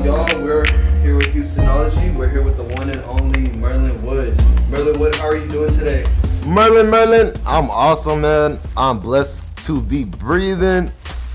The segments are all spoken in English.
y'all? We're here with Houstonology. We're here with the one and only Merlyn Wood. Merlyn Wood, how are you doing today? Merlyn, I'm awesome, man. I'm blessed to be breathing.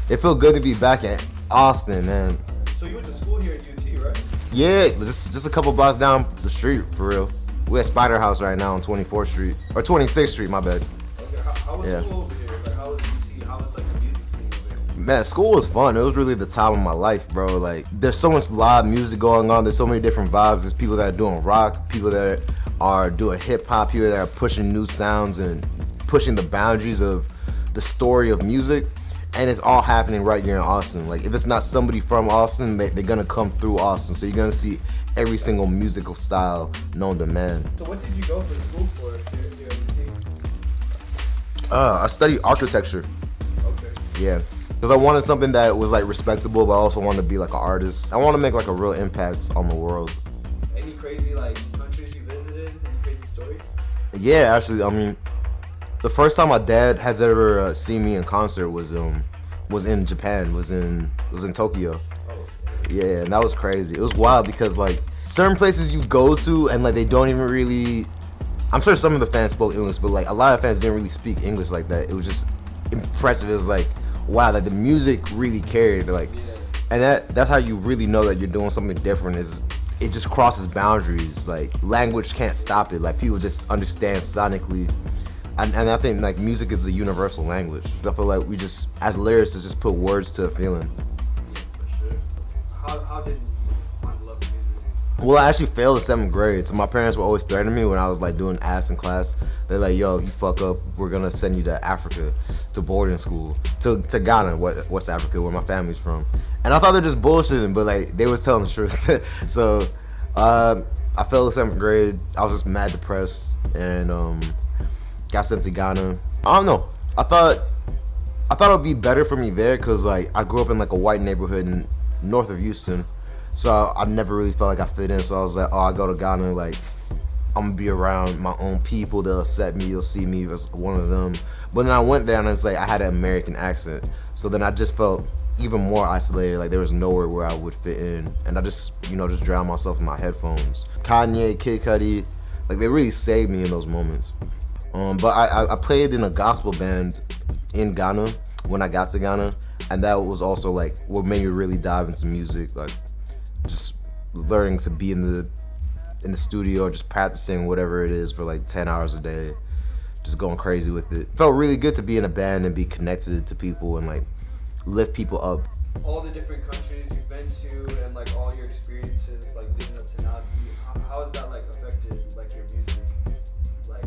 It feels good to be back at Austin, man. So you went to school here at UT, right? Yeah, just a couple blocks down the street, for real. We're at Spider House right now on 24th Street. Or 26th Street, my bad. Okay, how was school over here? Like, how was UT? How was, like, the music scene over here? Man, school was fun. It was really the time of my life, bro. Like, there's so much live music going on. There's so many different vibes. There's people that are doing rock, people that are doing hip hop, people that are pushing new sounds and pushing the boundaries of the story of music. And it's all happening right here in Austin. Like, if it's not somebody from Austin, they're gonna come through Austin. So you're gonna see every single musical style known to man. So what did you go for school for here at UT? I studied architecture. Okay. Yeah. Because I wanted something that was like respectable, but I also wanted to be like an artist. I want to make like a real impact on the world. Any crazy like countries you visited? Any crazy stories? Yeah, actually, I mean, the first time my dad has ever seen me in concert was in Japan, was in Tokyo. Oh. Yeah, and that was crazy. It was wild because like certain places you go to and like they don't even really. I'm sure some of the fans spoke English, but like a lot of fans didn't really speak English like that. It was just impressive. It was like, wow, like the music really carried, like, and that's how you really know that you're doing something different. Is it just crosses boundaries. Like language can't stop it. Like people just understand sonically, and I think like music is a universal language. I feel like we just as lyricists just put words to a feeling. Yeah, for sure. How did you find love for music? Well, I actually failed the 7th grade, so my parents were always threatening me when I was like doing ass in class. They're like, yo, you fuck up, we're gonna send you to Africa, to boarding school, to Ghana, West Africa, where my family's from. And I thought they're just bullshitting, but like they was telling the truth. So I failed the 7th grade. I was just mad depressed and got sent to Ghana. I don't know. I thought it would be better for me there because like I grew up in like a white neighborhood in north of Houston. So I never really felt like I fit in. So I was like, oh, I go to Ghana, like I'm gonna be around my own people. They'll accept me. They'll see me as one of them. But then I went there and it's like I had an American accent. So then I just felt even more isolated. Like there was nowhere where I would fit in. And I just, just drowned myself in my headphones. Kanye, Kid Cudi, like they really saved me in those moments. But I played in a gospel band in Ghana when I got to Ghana. And that was also like what made me really dive into music. Like just learning to be in the studio or just practicing whatever it is for like 10 hours a day, just going crazy with it. Felt really good to be in a band and be connected to people and like lift people up. All the different countries you've been to and like all your experiences like leading up to now, how has that like affected like your music, like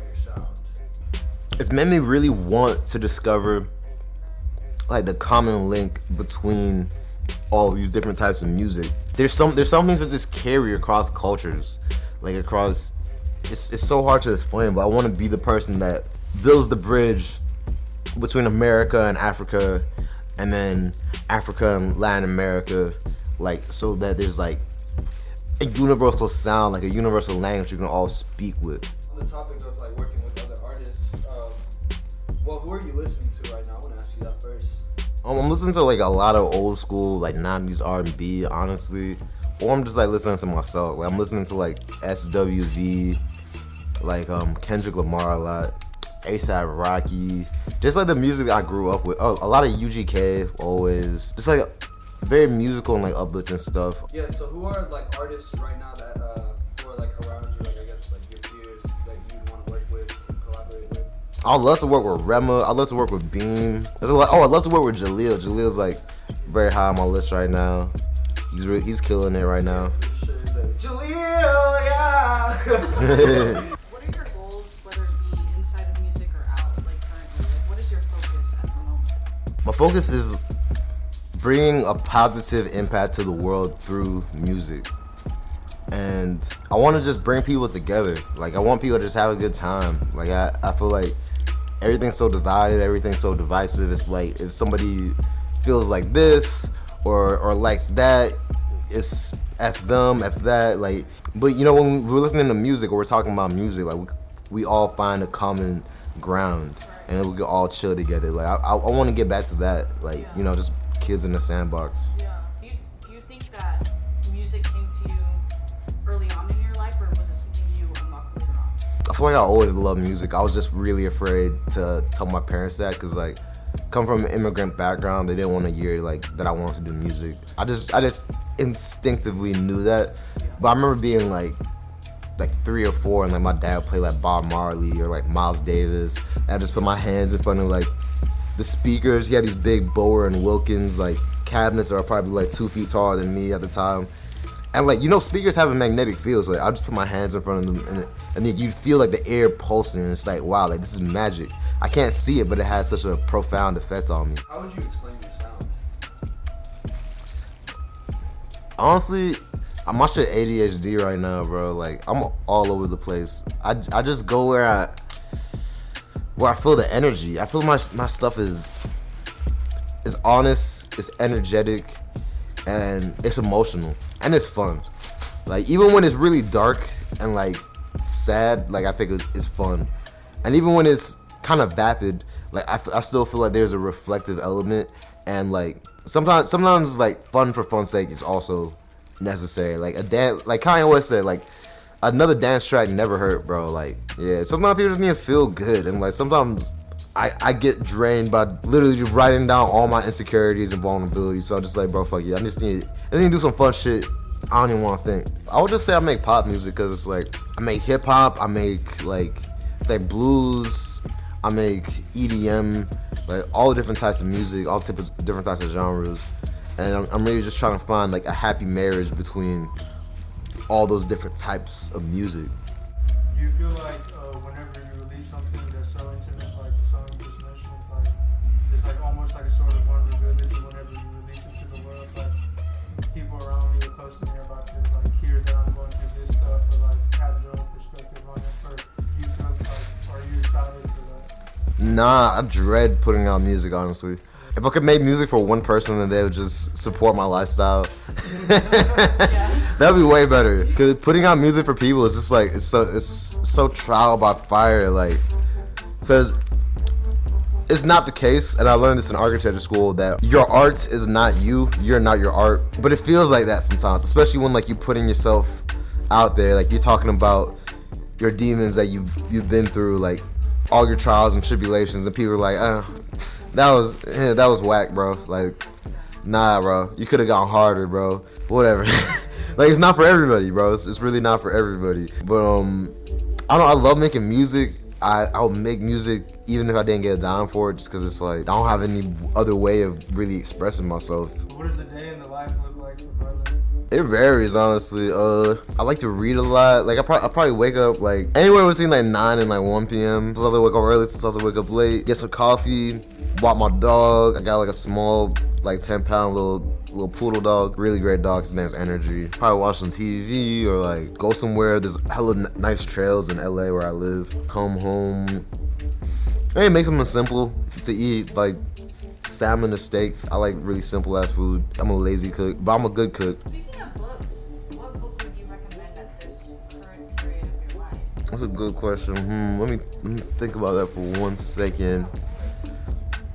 your sound? It's made me really want to discover like the common link between all these different types of music. There's some things that just carry across cultures, like across. It's so hard to explain, but I want to be the person that builds the bridge between America and Africa, and then Africa and Latin America, like so that there's like a universal sound, like a universal language you can all speak with. On the topic of like working with other artists, well, who are you listening to right now? I want to ask you that first. I'm listening to like a lot of old school like 90s R&B, honestly, or I'm just like listening to myself. Like I'm listening to like SWV, like Kendrick Lamar a lot, A$AP Rocky, just like the music that I grew up with. Oh, a lot of UGK always, just like very musical and like uplifting stuff. Yeah. So who are like artists right now that who are like around you? Like I guess like your peers that you want to work with, and collaborate with. I'd love to work with Rema. I'd love to work with Beam. I'd love to work with Jaleel. Jaleel's like very high on my list right now. He's killing it right now. For sure, Jaleel, yeah. What are your goals, whether it be inside of music or out, like currently? Like, what is your focus at the moment? My focus is bringing a positive impact to the world through music. And I want to just bring people together. Like I want people to just have a good time. Like I feel like everything's so divided, everything's so divisive. It's like if somebody feels like this or likes that, it's F them, F that. Like, but when we're listening to music or we're talking about music, like we all find a common ground and we can all chill together. Like I want to get back to that. Like just kids in the sandbox. Yeah. Do you think that music came to you early on in your life, or was it something you unlocked later on? I feel like I always loved music. I was just really afraid to tell my parents that, because like, come from an immigrant background, they didn't want to hear like that I wanted to do music. I just instinctively knew that. But I remember being like 3 or 4, and like my dad would play like Bob Marley or like Miles Davis, and I just put my hands in front of like the speakers. He had these big Bower and Wilkins like cabinets that were probably like 2 feet taller than me at the time. And like, you know, speakers have a magnetic field, so like, I just put my hands in front of them, and then you feel like the air pulsing, and it's like, wow, like this is magic. I can't see it, but it has such a profound effect on me. How would you explain your sound? Honestly, I'm on shit ADHD right now, bro. Like, I'm all over the place. I just go where I feel the energy. I feel my stuff is honest, it's energetic, and it's emotional, and it's fun. Like, even when it's really dark and like sad, like I think it's fun. And even when it's kind of vapid, like I still feel like there's a reflective element, and like sometimes like fun for fun's sake is also necessary. Like a dance, like Kanye West said, like another dance track never hurt, bro. Like, yeah, sometimes people just need to feel good, and like sometimes I get drained by literally just writing down all my insecurities and vulnerabilities. So I'm just like, bro, fuck you. I just need to do some fun shit. I don't even want to think. I would just say I make pop music, because it's like I make hip hop, I make like blues, I make EDM, like all different types of music, all different types of genres, and I'm really just trying to find like a happy marriage between all those different types of music. Do you feel like whenever you release something that's so intimate, like the song you just mentioned, like there's like almost like a sort of vulnerability whenever you release it to the world, like people around me or close to me are about to like hear that I'm going through this stuff, or like have their own perspective on it, or do you feel like, are you excited for that? Nah, I dread putting out music, honestly. If I could make music for one person and they would just support my lifestyle, that'd be way better. Cause putting out music for people is just like, it's so trial by fire, like, cause it's not the case, and I learned this in architecture school, that your art is not you, you're not your art, but it feels like that sometimes, especially when like you're putting yourself out there, like you're talking about your demons that you've been through, like all your trials and tribulations, and people are like, that was whack, bro. Like, nah, bro. You could have gone harder, bro. Whatever. Like, it's not for everybody, bro. It's really not for everybody. But I love making music. I'll make music even if I didn't get a dime for it, just because it's like I don't have any other way of really expressing myself. What does the day in the life look like for Merlyn? It varies, honestly. I like to read a lot. Like, I probably wake up like anywhere between like 9 and like 1 p.m. Sometimes I wake up early, sometimes I wake up late. Get some coffee, walk my dog. I got like a small, like 10-pound little poodle dog. Really great dog. His name's Energy. Probably watch some TV or like go somewhere. There's hella nice trails in LA where I live. Come home. Maybe make something simple to eat, like salmon or steak. I like really simple ass food. I'm a lazy cook, but I'm a good cook. Speaking of books, what book would you recommend at this current period of your life? That's a good question. Let me think about that for 1 second.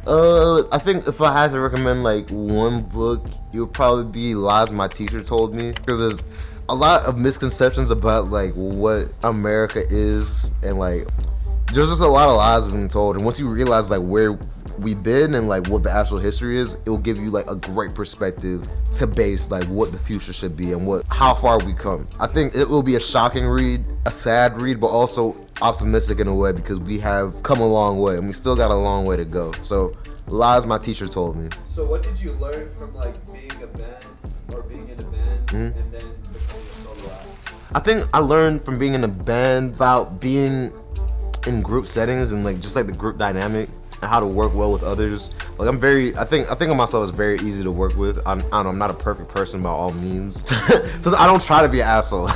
I think if I had to recommend like one book, it would probably be Lies My Teacher Told Me, because there's a lot of misconceptions about like what America is, and like there's just a lot of lies being told, and once you realize like where we've been and like what the actual history is, it will give you like a great perspective to base like what the future should be and how far we come. I think it will be a shocking read, a sad read, but also optimistic in a way, because we have come a long way and we still got a long way to go. So Lies My Teacher Told Me. So what did you learn from like being a band or being in a band and then becoming a solo act? I think I learned from being in a band about being in group settings and like just like the group dynamic and how to work well with others. Like I think of myself as very easy to work with. I don't know, I'm not a perfect person by all means. So I don't try to be an asshole.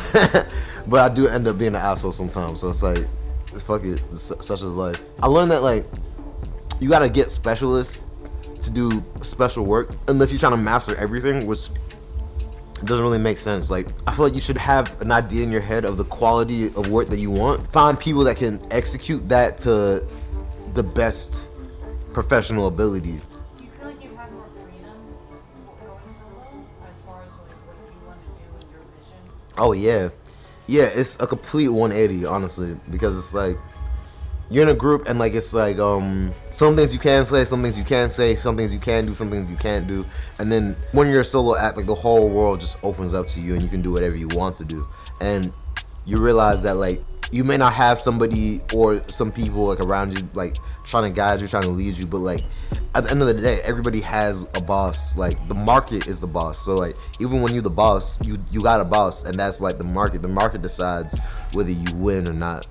But I do end up being an asshole sometimes. So it's like, fuck it, such is life. I learned that like you gotta get specialists to do special work unless you're trying to master everything, which doesn't really make sense. Like, I feel like you should have an idea in your head of the quality of work that you want. Find people that can execute that to the best professional ability. Do you feel like you've had more freedom going solo as far as like what Oh yeah, yeah. It's a complete 180, honestly, because it's like you're in a group and like it's like some things you can say, some things you can't say, some things you can do, some things you can't do, and then when you're a solo act, like the whole world just opens up to you and you can do whatever you want to do, and you realize that like you may not have somebody or some people like around you like trying to guide you, trying to lead you, but like at the end of the day, everybody has a boss. Like the market is the boss. So like even when you're the boss, you got a boss, and that's like the market. The market decides whether you win or not,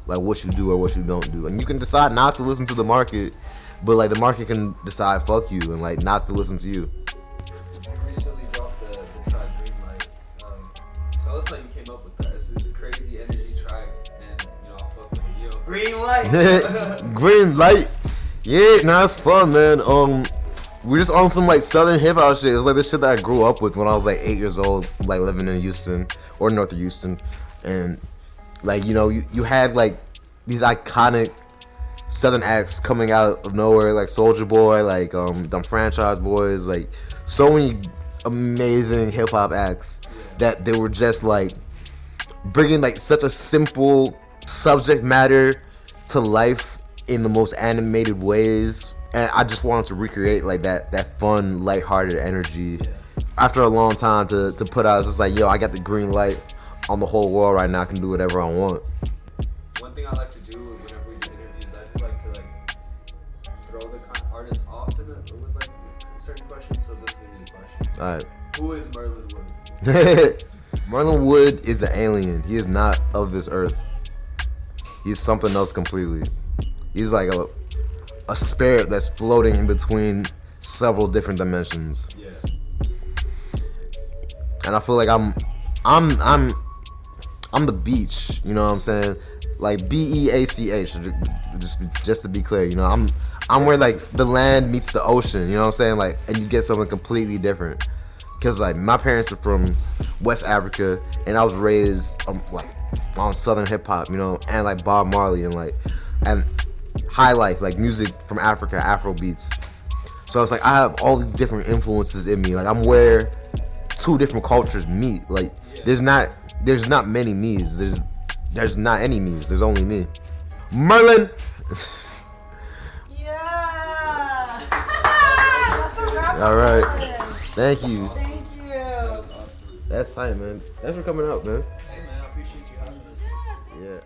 like what you do or what you don't do, and you can decide not to listen to the market, but like the market can decide fuck you and like not to listen to you. You recently dropped the track Green Light. Tell us how you came up with that. This is a crazy energy track, and you know I fuck with it. Yo, Green Light. Green Light. Yeah, nah, it's fun, man. We just on some like southern hip hop shit. It was like this shit that I grew up with when I was like 8 years old, like living in Houston or north of Houston, and like you know you had like these iconic southern acts coming out of nowhere, like Soulja Boy, like them Franchise Boys, like so many amazing hip hop acts that they were just like bringing like such a simple subject matter to life in the most animated ways, and I just wanted to recreate like that fun, lighthearted energy. After a long time to put out, it's just like, yo, I got the green light on the whole world right now. I can do whatever I want. One thing I like to do whenever we do interviews, I just like to like throw the artists off with like certain questions. So this is gonna be the question. All right. Who is Merlyn Wood? Merlyn Wood is an alien. He is not of this earth. He's something else completely. He's like a spirit that's floating in between several different dimensions. Yeah. And I feel like I'm the beach. You know what I'm saying? Like BEACH. Just to be clear, you know, I'm where like the land meets the ocean. You know what I'm saying? Like, and you get something completely different. Cause like my parents are from West Africa, and I was raised like on Southern hip hop, you know, and like Bob Marley and high life, like music from Africa, Afro beats. So it's like I have all these different influences in me. Like I'm where two different cultures meet. Like there's not many me's. There's not any me's. There's only me. Merlyn. Yeah. That's a wrap. All right. Thank you. Thank you. That was awesome. That's tight, man. Thanks for coming out, man. Hey man, I appreciate you having us. Yeah.